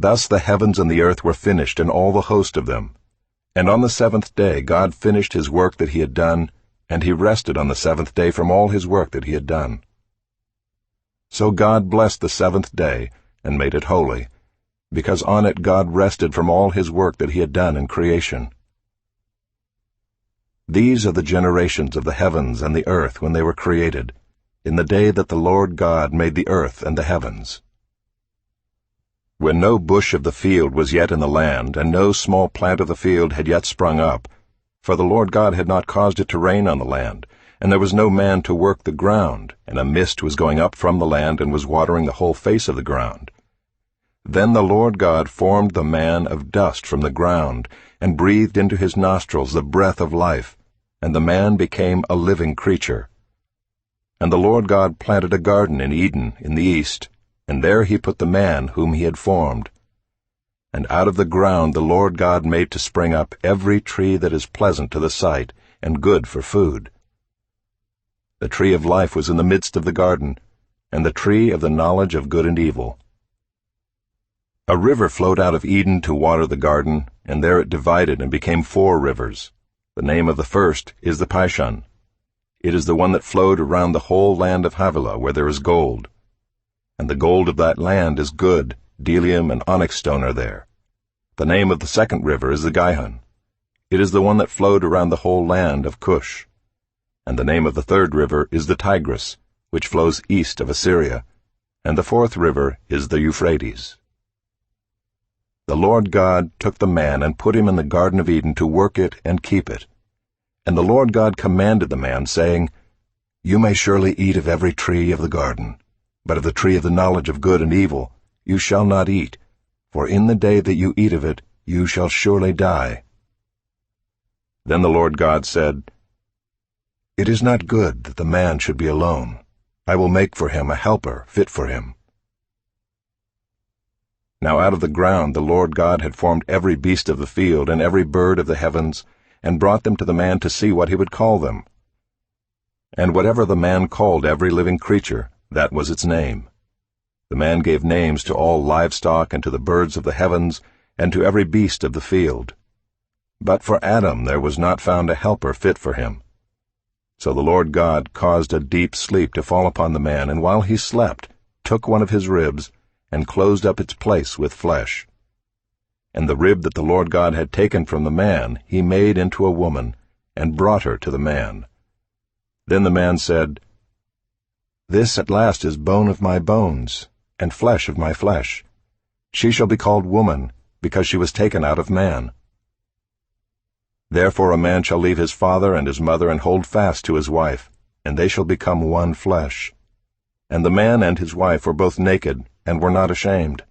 Thus the heavens and the earth were finished, and all the host of them. And on the seventh day God finished his work that he had done, and he rested on the seventh day from all his work that he had done. So God blessed the seventh day, and made it holy, because on it God rested from all his work that he had done in creation. These are the generations of the heavens and the earth when they were created, in the day that the Lord God made the earth and the heavens. When no bush of the field was yet in the land, and no small plant of the field had yet sprung up, for the Lord God had not caused it to rain on the land, and there was no man to work the ground, and a mist was going up from the land and was watering the whole face of the ground. Then the Lord God formed the man of dust from the ground, and breathed into his nostrils the breath of life, and the man became a living creature. And the Lord God planted a garden in Eden in the east, and there he put the man whom he had formed. And out of the ground the Lord God made to spring up every tree that is pleasant to the sight, and good for food. The tree of life was in the midst of the garden, and the tree of the knowledge of good and evil. A river flowed out of Eden to water the garden, and there it divided and became 4 rivers. The name of the first is the Pishon. It is the one that flowed around the whole land of Havilah, where there is gold. And the gold of that land is good, bdellium and onyx stone are there. The name of the second river is the Gihon. It is the one that flowed around the whole land of Cush. And the name of the third river is the Tigris, which flows east of Assyria. And the fourth river is the Euphrates. The Lord God took the man and put him in the Garden of Eden to work it and keep it. And the Lord God commanded the man, saying, You may surely eat of every tree of the garden, but of the tree of the knowledge of good and evil you shall not eat, for in the day that you eat of it you shall surely die. Then the Lord God said, It is not good that the man should be alone. I will make for him a helper fit for him. Now out of the ground the Lord God had formed every beast of the field and every bird of the heavens, and brought them to the man to see what he would call them. And whatever the man called every living creature, that was its name. The man gave names to all livestock and to the birds of the heavens and to every beast of the field. But for Adam there was not found a helper fit for him. So the Lord God caused a deep sleep to fall upon the man, and while he slept, took one of his ribs, and closed up its place with flesh. And the rib that the Lord God had taken from the man he made into a woman, and brought her to the man. Then the man said, This at last is bone of my bones, and flesh of my flesh. She shall be called woman, because she was taken out of man. Therefore a man shall leave his father and his mother, and hold fast to his wife, and they shall become one flesh. And the man and his wife were both naked, and were not ashamed.